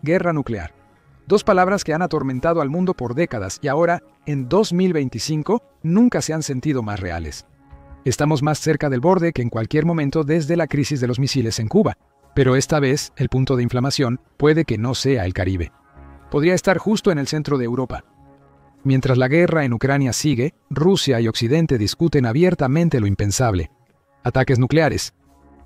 guerra nuclear. Dos palabras que han atormentado al mundo por décadas y ahora, en 2025, nunca se han sentido más reales. Estamos más cerca del borde que en cualquier momento desde la crisis de los misiles en Cuba, pero esta vez el punto de inflamación puede que no sea el Caribe. Podría estar justo en el centro de Europa. Mientras la guerra en Ucrania sigue, Rusia y Occidente discuten abiertamente lo impensable: ataques nucleares.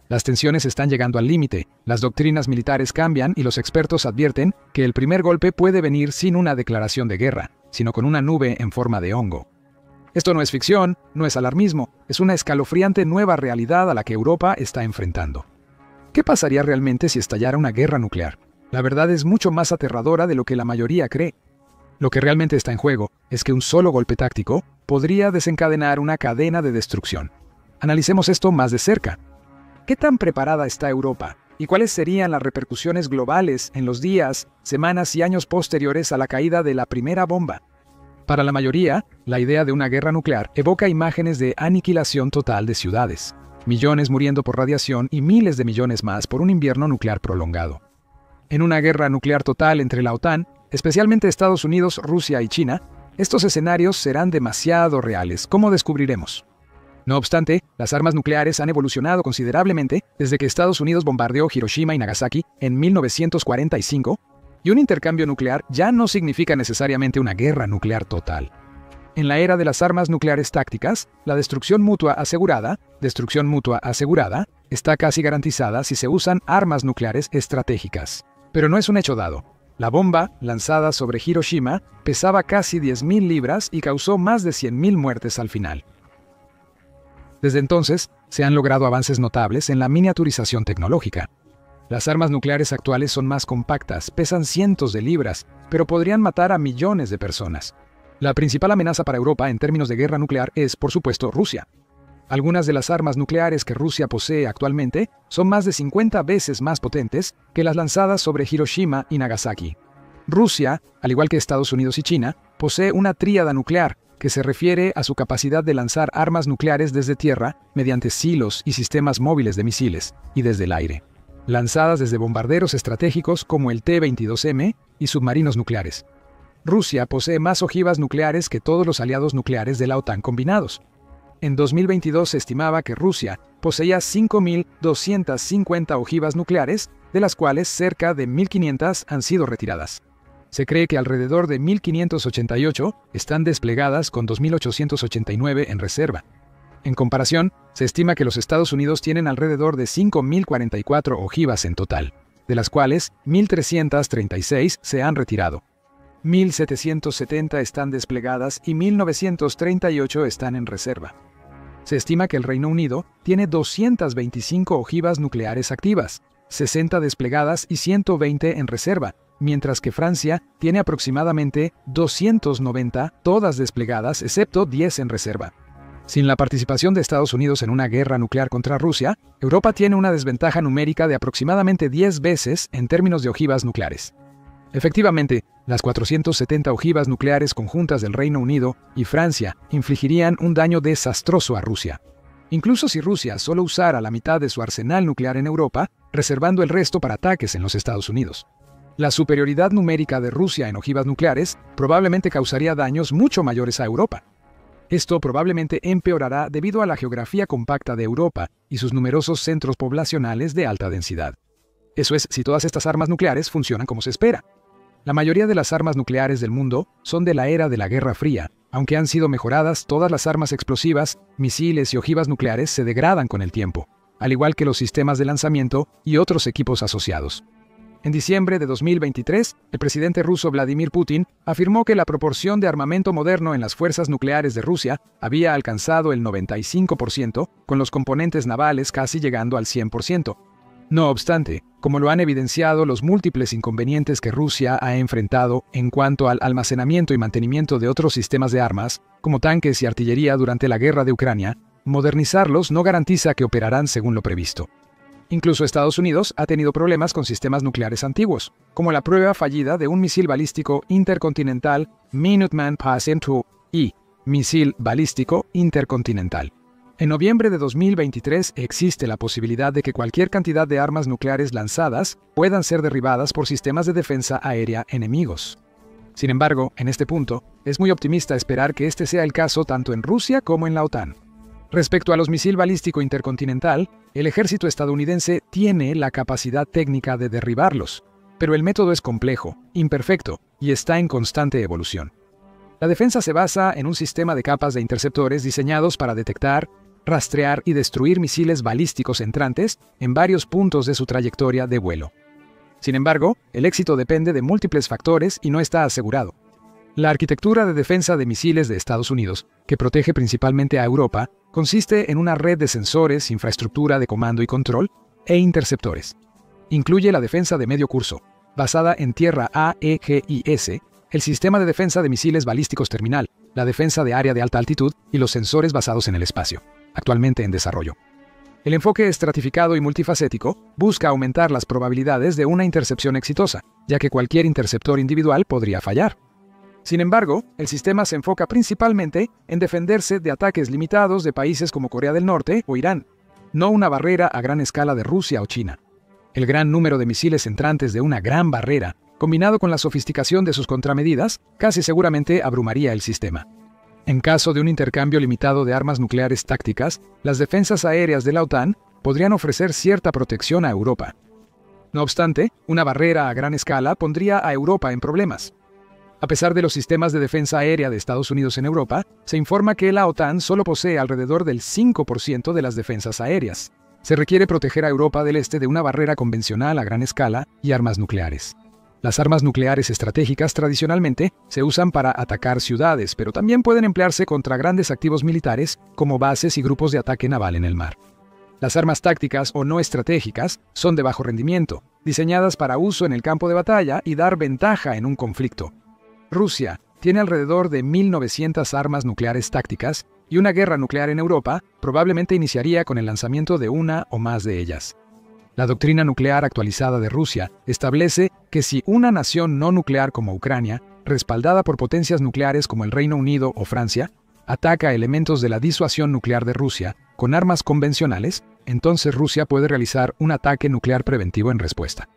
Las tensiones están llegando al límite, las doctrinas militares cambian y los expertos advierten que el primer golpe puede venir sin una declaración de guerra, sino con una nube en forma de hongo. Esto no es ficción, no es alarmismo, es una escalofriante nueva realidad a la que Europa está enfrentando. ¿Qué pasaría realmente si estallara una guerra nuclear? La verdad es mucho más aterradora de lo que la mayoría cree. Lo que realmente está en juego es que un solo golpe táctico podría desencadenar una cadena de destrucción. Analicemos esto más de cerca. ¿Qué tan preparada está Europa? ¿Y cuáles serían las repercusiones globales en los días, semanas y años posteriores a la caída de la primera bomba? Para la mayoría, la idea de una guerra nuclear evoca imágenes de aniquilación total de ciudades, millones muriendo por radiación y miles de millones más por un invierno nuclear prolongado. En una guerra nuclear total entre la OTAN, especialmente Estados Unidos, Rusia y China, estos escenarios serán demasiado reales, como descubriremos. No obstante, las armas nucleares han evolucionado considerablemente desde que Estados Unidos bombardeó Hiroshima y Nagasaki en 1945, y un intercambio nuclear ya no significa necesariamente una guerra nuclear total. En la era de las armas nucleares tácticas, la destrucción mutua asegurada, está casi garantizada si se usan armas nucleares estratégicas. Pero no es un hecho dado. La bomba, lanzada sobre Hiroshima, pesaba casi 10.000 libras y causó más de 100.000 muertes al final. Desde entonces, se han logrado avances notables en la miniaturización tecnológica. Las armas nucleares actuales son más compactas, pesan cientos de libras, pero podrían matar a millones de personas. La principal amenaza para Europa en términos de guerra nuclear es, por supuesto, Rusia. Algunas de las armas nucleares que Rusia posee actualmente son más de 50 veces más potentes que las lanzadas sobre Hiroshima y Nagasaki. Rusia, al igual que Estados Unidos y China, posee una tríada nuclear, que se refiere a su capacidad de lanzar armas nucleares desde tierra mediante silos y sistemas móviles de misiles, y desde el aire, lanzadas desde bombarderos estratégicos como el T-22M y submarinos nucleares. Rusia posee más ojivas nucleares que todos los aliados nucleares de la OTAN combinados. En 2022 se estimaba que Rusia poseía 5.250 ojivas nucleares, de las cuales cerca de 1.500 han sido retiradas. Se cree que alrededor de 1.588 están desplegadas con 2.889 en reserva. En comparación, se estima que los Estados Unidos tienen alrededor de 5.044 ojivas en total, de las cuales 1.336 se han retirado. 1.770 están desplegadas y 1.938 están en reserva. Se estima que el Reino Unido tiene 225 ojivas nucleares activas, 60 desplegadas y 120 en reserva, mientras que Francia tiene aproximadamente 290, todas desplegadas excepto 10 en reserva. Sin la participación de Estados Unidos en una guerra nuclear contra Rusia, Europa tiene una desventaja numérica de aproximadamente 10 veces en términos de ojivas nucleares. Efectivamente, las 470 ojivas nucleares conjuntas del Reino Unido y Francia infligirían un daño desastroso a Rusia. Incluso si Rusia solo usara la mitad de su arsenal nuclear en Europa, reservando el resto para ataques en los Estados Unidos. La superioridad numérica de Rusia en ojivas nucleares probablemente causaría daños mucho mayores a Europa. Esto probablemente empeorará debido a la geografía compacta de Europa y sus numerosos centros poblacionales de alta densidad. Eso es, si todas estas armas nucleares funcionan como se espera. La mayoría de las armas nucleares del mundo son de la era de la Guerra Fría. Aunque han sido mejoradas, todas las armas explosivas, misiles y ojivas nucleares se degradan con el tiempo, al igual que los sistemas de lanzamiento y otros equipos asociados. En diciembre de 2023, el presidente ruso Vladimir Putin afirmó que la proporción de armamento moderno en las fuerzas nucleares de Rusia había alcanzado el 95%, con los componentes navales casi llegando al 100%. No obstante, como lo han evidenciado los múltiples inconvenientes que Rusia ha enfrentado en cuanto al almacenamiento y mantenimiento de otros sistemas de armas, como tanques y artillería durante la guerra de Ucrania, modernizarlos no garantiza que operarán según lo previsto. Incluso Estados Unidos ha tenido problemas con sistemas nucleares antiguos, como la prueba fallida de un misil balístico intercontinental Minuteman PASM-2 y misil balístico intercontinental. En noviembre de 2023 existe la posibilidad de que cualquier cantidad de armas nucleares lanzadas puedan ser derribadas por sistemas de defensa aérea enemigos. Sin embargo, en este punto, es muy optimista esperar que este sea el caso tanto en Rusia como en la OTAN. Respecto a los misiles balístico intercontinental, el ejército estadounidense tiene la capacidad técnica de derribarlos, pero el método es complejo, imperfecto y está en constante evolución. La defensa se basa en un sistema de capas de interceptores diseñados para detectar, rastrear y destruir misiles balísticos entrantes en varios puntos de su trayectoria de vuelo. Sin embargo, el éxito depende de múltiples factores y no está asegurado. La arquitectura de defensa de misiles de Estados Unidos, que protege principalmente a Europa, consiste en una red de sensores, infraestructura de comando y control e interceptores. Incluye la defensa de medio curso, basada en tierra AEGIS, el sistema de defensa de misiles balísticos terminal, la defensa de área de alta altitud y los sensores basados en el espacio, actualmente en desarrollo. El enfoque estratificado y multifacético busca aumentar las probabilidades de una intercepción exitosa, ya que cualquier interceptor individual podría fallar. Sin embargo, el sistema se enfoca principalmente en defenderse de ataques limitados de países como Corea del Norte o Irán, no una barrera a gran escala de Rusia o China. El gran número de misiles entrantes de una gran barrera, combinado con la sofisticación de sus contramedidas, casi seguramente abrumaría el sistema. En caso de un intercambio limitado de armas nucleares tácticas, las defensas aéreas de la OTAN podrían ofrecer cierta protección a Europa. No obstante, una barrera a gran escala pondría a Europa en problemas. A pesar de los sistemas de defensa aérea de Estados Unidos en Europa, se informa que la OTAN solo posee alrededor del 5% de las defensas aéreas. Se requiere proteger a Europa del Este de una barrera convencional a gran escala y armas nucleares. Las armas nucleares estratégicas tradicionalmente se usan para atacar ciudades, pero también pueden emplearse contra grandes activos militares como bases y grupos de ataque naval en el mar. Las armas tácticas o no estratégicas son de bajo rendimiento, diseñadas para uso en el campo de batalla y dar ventaja en un conflicto. Rusia tiene alrededor de 1.900 armas nucleares tácticas y una guerra nuclear en Europa probablemente iniciaría con el lanzamiento de una o más de ellas. La doctrina nuclear actualizada de Rusia establece que si una nación no nuclear como Ucrania, respaldada por potencias nucleares como el Reino Unido o Francia, ataca elementos de la disuasión nuclear de Rusia con armas convencionales, entonces Rusia puede realizar un ataque nuclear preventivo en respuesta.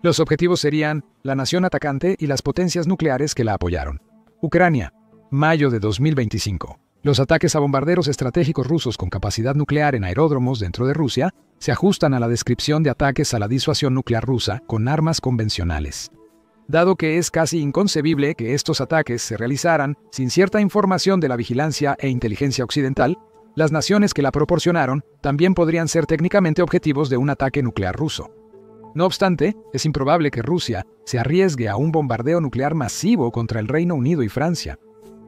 Los objetivos serían la nación atacante y las potencias nucleares que la apoyaron. Ucrania, mayo de 2025. Los ataques a bombarderos estratégicos rusos con capacidad nuclear en aeródromos dentro de Rusia se ajustan a la descripción de ataques a la disuasión nuclear rusa con armas convencionales. Dado que es casi inconcebible que estos ataques se realizaran sin cierta información de la vigilancia e inteligencia occidental, las naciones que la proporcionaron también podrían ser técnicamente objetivos de un ataque nuclear ruso. No obstante, es improbable que Rusia se arriesgue a un bombardeo nuclear masivo contra el Reino Unido y Francia,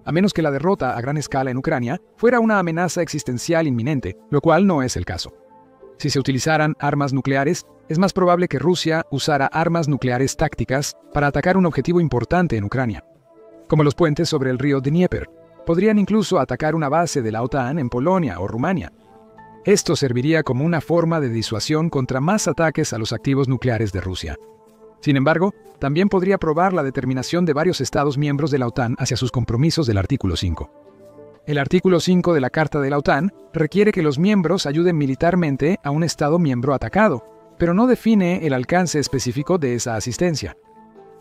a menos que la derrota a gran escala en Ucrania fuera una amenaza existencial inminente, lo cual no es el caso. Si se utilizaran armas nucleares, es más probable que Rusia usara armas nucleares tácticas para atacar un objetivo importante en Ucrania, como los puentes sobre el río Dnieper. Podrían incluso atacar una base de la OTAN en Polonia o Rumania. Esto serviría como una forma de disuasión contra más ataques a los activos nucleares de Rusia. Sin embargo, también podría probar la determinación de varios Estados miembros de la OTAN hacia sus compromisos del artículo 5. El artículo 5 de la Carta de la OTAN requiere que los miembros ayuden militarmente a un Estado miembro atacado, pero no define el alcance específico de esa asistencia.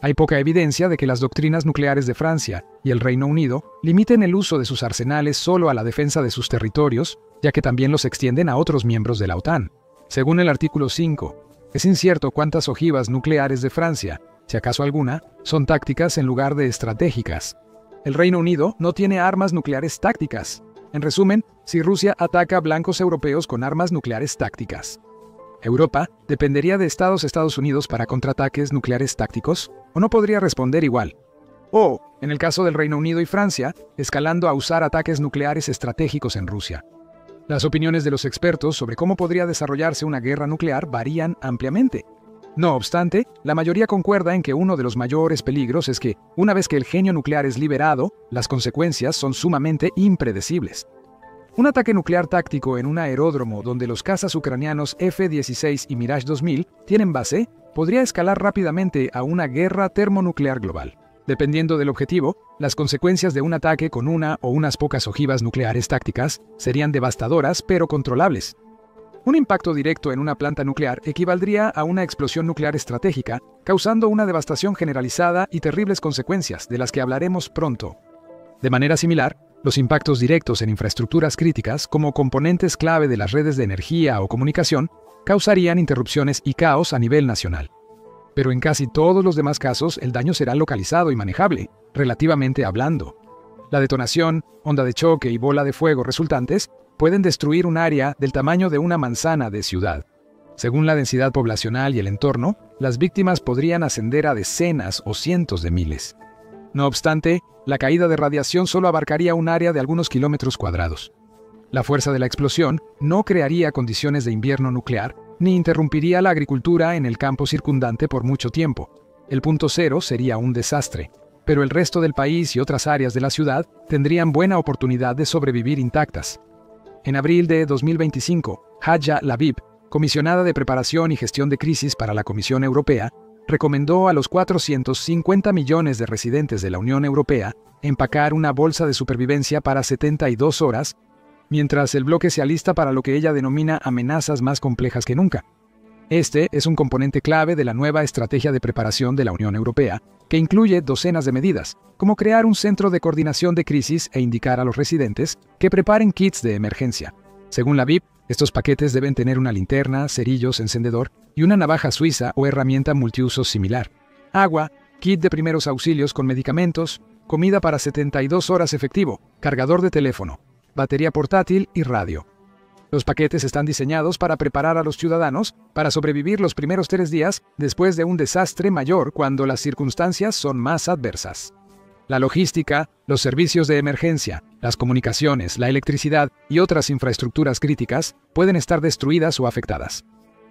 Hay poca evidencia de que las doctrinas nucleares de Francia y el Reino Unido limiten el uso de sus arsenales solo a la defensa de sus territorios, ya que también los extienden a otros miembros de la OTAN. Según el artículo 5, es incierto cuántas ojivas nucleares de Francia, si acaso alguna, son tácticas en lugar de estratégicas. El Reino Unido no tiene armas nucleares tácticas. En resumen, si Rusia ataca a blancos europeos con armas nucleares tácticas, ¿Europa dependería de Estados Unidos para contraataques nucleares tácticos? ¿O no podría responder igual? O, en el caso del Reino Unido y Francia, escalando a usar ataques nucleares estratégicos en Rusia. Las opiniones de los expertos sobre cómo podría desarrollarse una guerra nuclear varían ampliamente. No obstante, la mayoría concuerda en que uno de los mayores peligros es que, una vez que el genio nuclear es liberado, las consecuencias son sumamente impredecibles. Un ataque nuclear táctico en un aeródromo donde los cazas ucranianos F-16 y Mirage 2000 tienen base podría escalar rápidamente a una guerra termonuclear global. Dependiendo del objetivo, las consecuencias de un ataque con una o unas pocas ojivas nucleares tácticas serían devastadoras pero controlables. Un impacto directo en una planta nuclear equivaldría a una explosión nuclear estratégica, causando una devastación generalizada y terribles consecuencias, de las que hablaremos pronto. De manera similar, los impactos directos en infraestructuras críticas, como componentes clave de las redes de energía o comunicación, causarían interrupciones y caos a nivel nacional. Pero en casi todos los demás casos, el daño será localizado y manejable, relativamente hablando. La detonación, onda de choque y bola de fuego resultantes pueden destruir un área del tamaño de una manzana de ciudad. Según la densidad poblacional y el entorno, las víctimas podrían ascender a decenas o cientos de miles. No obstante, la caída de radiación solo abarcaría un área de algunos kilómetros cuadrados. La fuerza de la explosión no crearía condiciones de invierno nuclear, ni interrumpiría la agricultura en el campo circundante por mucho tiempo. El punto cero sería un desastre, pero el resto del país y otras áreas de la ciudad tendrían buena oportunidad de sobrevivir intactas. En abril de 2025, Hadja Labib, comisionada de preparación y gestión de crisis para la Comisión Europea, recomendó a los 450 millones de residentes de la Unión Europea empacar una bolsa de supervivencia para 72 horas, mientras el bloque se alista para lo que ella denomina amenazas más complejas que nunca. Este es un componente clave de la nueva estrategia de preparación de la Unión Europea, que incluye docenas de medidas, como crear un centro de coordinación de crisis e indicar a los residentes que preparen kits de emergencia. Según la BIP, estos paquetes deben tener una linterna, cerillos, encendedor y una navaja suiza o herramienta multiusos similar. Agua, kit de primeros auxilios con medicamentos, comida para 72 horas efectivo, cargador de teléfono, batería portátil y radio. Los paquetes están diseñados para preparar a los ciudadanos para sobrevivir los primeros 3 días después de un desastre mayor cuando las circunstancias son más adversas. La logística, los servicios de emergencia, las comunicaciones, la electricidad y otras infraestructuras críticas pueden estar destruidas o afectadas.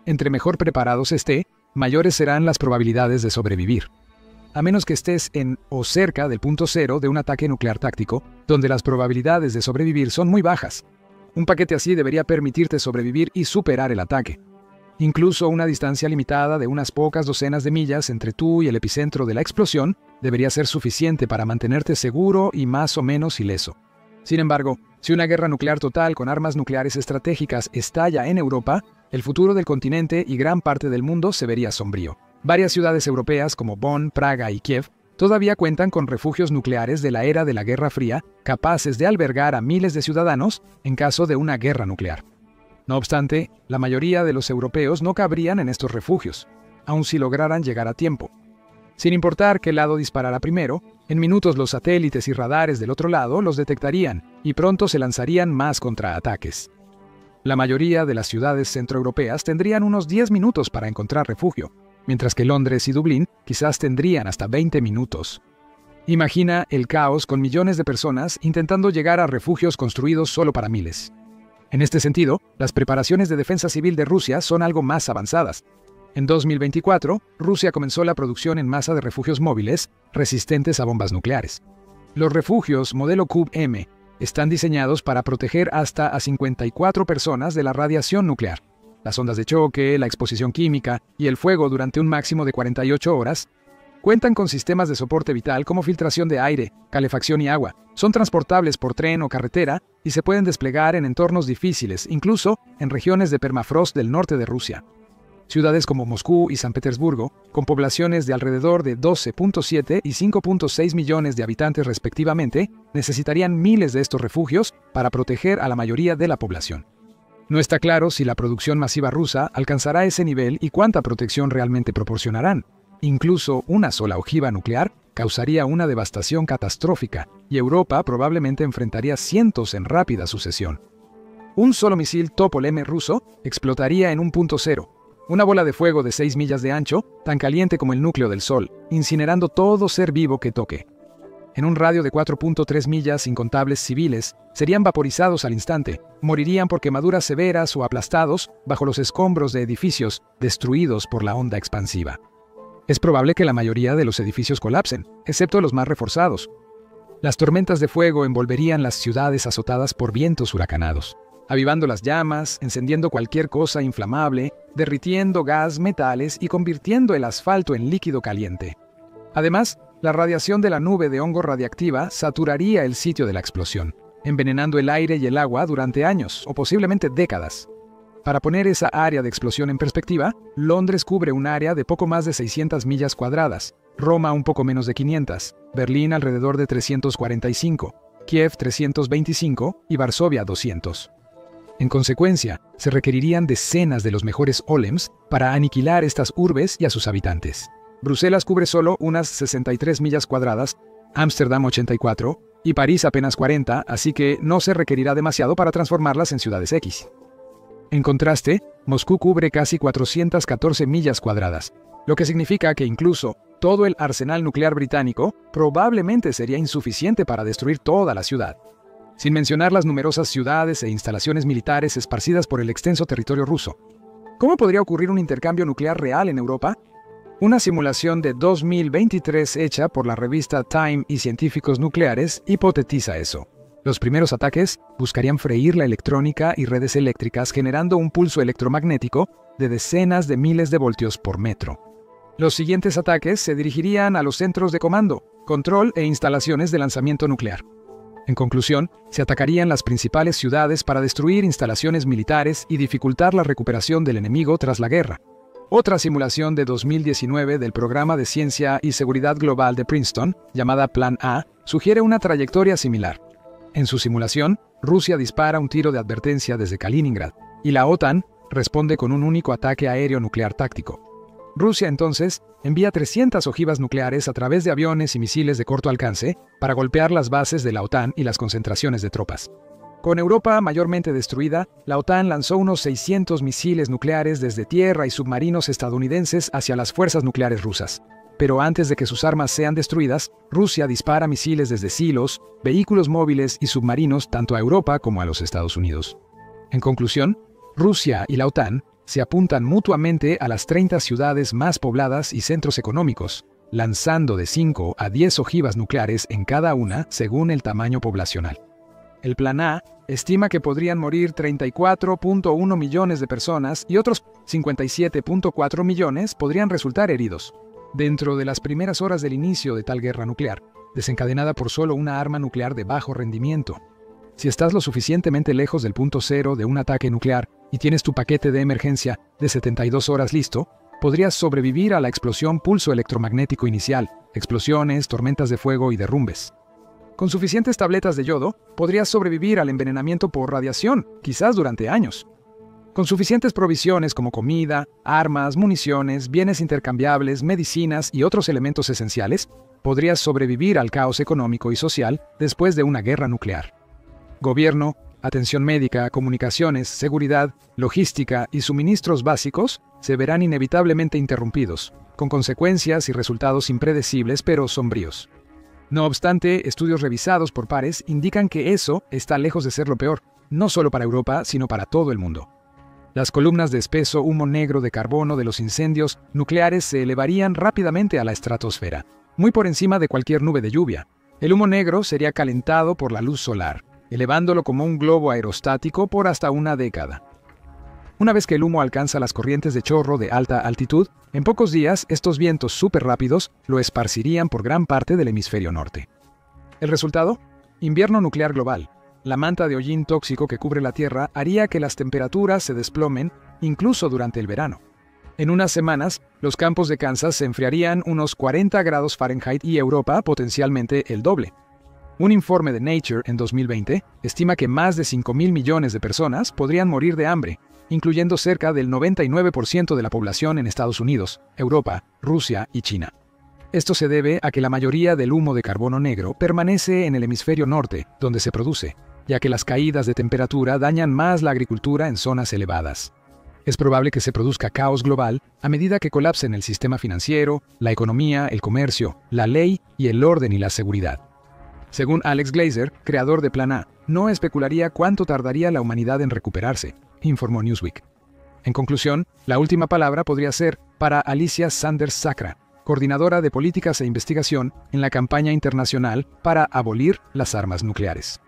Entre mejor preparados esté, mayores serán las probabilidades de sobrevivir. A menos que estés en o cerca del punto cero de un ataque nuclear táctico, donde las probabilidades de sobrevivir son muy bajas. Un paquete así debería permitirte sobrevivir y superar el ataque. Incluso una distancia limitada de unas pocas docenas de millas entre tú y el epicentro de la explosión debería ser suficiente para mantenerte seguro y más o menos ileso. Sin embargo, si una guerra nuclear total con armas nucleares estratégicas estalla en Europa, el futuro del continente y gran parte del mundo se vería sombrío. Varias ciudades europeas como Bonn, Praga y Kiev todavía cuentan con refugios nucleares de la era de la Guerra Fría capaces de albergar a miles de ciudadanos en caso de una guerra nuclear. No obstante, la mayoría de los europeos no cabrían en estos refugios, aun si lograran llegar a tiempo. Sin importar qué lado disparara primero, en minutos los satélites y radares del otro lado los detectarían y pronto se lanzarían más contraataques. La mayoría de las ciudades centroeuropeas tendrían unos 10 minutos para encontrar refugio, mientras que Londres y Dublín quizás tendrían hasta 20 minutos. Imagina el caos con millones de personas intentando llegar a refugios construidos solo para miles. En este sentido, las preparaciones de defensa civil de Rusia son algo más avanzadas. En 2024, Rusia comenzó la producción en masa de refugios móviles resistentes a bombas nucleares. Los refugios modelo Cube-M están diseñados para proteger hasta a 54 personas de la radiación nuclear. Las ondas de choque, la exposición química y el fuego durante un máximo de 48 horas, cuentan con sistemas de soporte vital como filtración de aire, calefacción y agua. Son transportables por tren o carretera y se pueden desplegar en entornos difíciles, incluso en regiones de permafrost del norte de Rusia. Ciudades como Moscú y San Petersburgo, con poblaciones de alrededor de 12.7 y 5.6 millones de habitantes respectivamente, necesitarían miles de estos refugios para proteger a la mayoría de la población. No está claro si la producción masiva rusa alcanzará ese nivel y cuánta protección realmente proporcionarán. Incluso una sola ojiva nuclear causaría una devastación catastrófica y Europa probablemente enfrentaría cientos en rápida sucesión. Un solo misil Topol-M ruso explotaría en un punto cero, una bola de fuego de 6 millas de ancho, tan caliente como el núcleo del Sol, incinerando todo ser vivo que toque. En un radio de 4.3 millas, incontables civiles serían vaporizados al instante, morirían por quemaduras severas o aplastados bajo los escombros de edificios destruidos por la onda expansiva. Es probable que la mayoría de los edificios colapsen, excepto los más reforzados. Las tormentas de fuego envolverían las ciudades azotadas por vientos huracanados, avivando las llamas, encendiendo cualquier cosa inflamable, derritiendo gas, metales y convirtiendo el asfalto en líquido caliente. Además, la radiación de la nube de hongo radiactiva saturaría el sitio de la explosión, envenenando el aire y el agua durante años o posiblemente décadas. Para poner esa área de explosión en perspectiva, Londres cubre un área de poco más de 600 millas cuadradas, Roma un poco menos de 500, Berlín alrededor de 345, Kiev 325 y Varsovia 200. En consecuencia, se requerirían decenas de los mejores OLEMs para aniquilar estas urbes y a sus habitantes. Bruselas cubre solo unas 63 millas cuadradas, Ámsterdam 84 y París apenas 40, así que no se requerirá demasiado para transformarlas en ciudades X. En contraste, Moscú cubre casi 414 millas cuadradas, lo que significa que incluso todo el arsenal nuclear británico probablemente sería insuficiente para destruir toda la ciudad. Sin mencionar las numerosas ciudades e instalaciones militares esparcidas por el extenso territorio ruso. ¿Cómo podría ocurrir un intercambio nuclear real en Europa? Una simulación de 2023 hecha por la revista Time y científicos nucleares hipotetiza eso. Los primeros ataques buscarían freír la electrónica y redes eléctricas generando un pulso electromagnético de decenas de miles de voltios por metro. Los siguientes ataques se dirigirían a los centros de comando, control e instalaciones de lanzamiento nuclear. En conclusión, se atacarían las principales ciudades para destruir instalaciones militares y dificultar la recuperación del enemigo tras la guerra. Otra simulación de 2019 del Programa de Ciencia y Seguridad Global de Princeton, llamada Plan A, sugiere una trayectoria similar. En su simulación, Rusia dispara un tiro de advertencia desde Kaliningrad, y la OTAN responde con un único ataque aéreo nuclear táctico. Rusia entonces envía 300 ojivas nucleares a través de aviones y misiles de corto alcance para golpear las bases de la OTAN y las concentraciones de tropas. Con Europa mayormente destruida, la OTAN lanzó unos 600 misiles nucleares desde tierra y submarinos estadounidenses hacia las fuerzas nucleares rusas. Pero antes de que sus armas sean destruidas, Rusia dispara misiles desde silos, vehículos móviles y submarinos tanto a Europa como a los Estados Unidos. En conclusión, Rusia y la OTAN se apuntan mutuamente a las 30 ciudades más pobladas y centros económicos, lanzando de 5 a 10 ojivas nucleares en cada una según el tamaño poblacional. El Plan A estima que podrían morir 34.1 millones de personas y otros 57.4 millones podrían resultar heridos. Dentro de las primeras horas del inicio de tal guerra nuclear, desencadenada por solo una arma nuclear de bajo rendimiento. Si estás lo suficientemente lejos del punto cero de un ataque nuclear y tienes tu paquete de emergencia de 72 horas listo, podrías sobrevivir a la explosión pulso electromagnético inicial, explosiones, tormentas de fuego y derrumbes. Con suficientes tabletas de yodo, podrías sobrevivir al envenenamiento por radiación, quizás durante años. Con suficientes provisiones como comida, armas, municiones, bienes intercambiables, medicinas y otros elementos esenciales, podrías sobrevivir al caos económico y social después de una guerra nuclear. Gobierno, atención médica, comunicaciones, seguridad, logística y suministros básicos se verán inevitablemente interrumpidos, con consecuencias y resultados impredecibles pero sombríos. No obstante, estudios revisados por pares indican que eso está lejos de ser lo peor, no solo para Europa, sino para todo el mundo. Las columnas de espeso humo negro de carbono de los incendios nucleares se elevarían rápidamente a la estratosfera, muy por encima de cualquier nube de lluvia. El humo negro sería calentado por la luz solar, elevándolo como un globo aerostático por hasta una década. Una vez que el humo alcanza las corrientes de chorro de alta altitud, en pocos días estos vientos súper rápidos lo esparcirían por gran parte del hemisferio norte. ¿El resultado? Invierno nuclear global. La manta de hollín tóxico que cubre la Tierra haría que las temperaturas se desplomen incluso durante el verano. En unas semanas, los campos de Kansas se enfriarían unos 40 grados Fahrenheit y Europa potencialmente el doble. Un informe de Nature en 2020 estima que más de 5.000 millones de personas podrían morir de hambre, incluyendo cerca del 99% de la población en Estados Unidos, Europa, Rusia y China. Esto se debe a que la mayoría del humo de carbono negro permanece en el hemisferio norte, donde se produce, ya que las caídas de temperatura dañan más la agricultura en zonas elevadas. Es probable que se produzca caos global a medida que colapsen el sistema financiero, la economía, el comercio, la ley y el orden y la seguridad. Según Alex Glazer, creador de Plan A, no especularía cuánto tardaría la humanidad en recuperarse, informó Newsweek. En conclusión, la última palabra podría ser para Alicia Sanders Sacra, coordinadora de políticas e investigación en la campaña internacional para abolir las armas nucleares.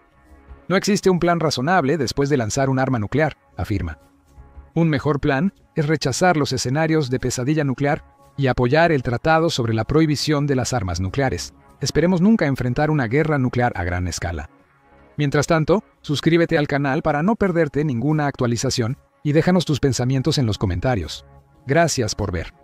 No existe un plan razonable después de lanzar un arma nuclear, afirma. Un mejor plan es rechazar los escenarios de pesadilla nuclear y apoyar el Tratado sobre la Prohibición de las Armas Nucleares. Esperemos nunca enfrentar una guerra nuclear a gran escala. Mientras tanto, suscríbete al canal para no perderte ninguna actualización y déjanos tus pensamientos en los comentarios. Gracias por ver.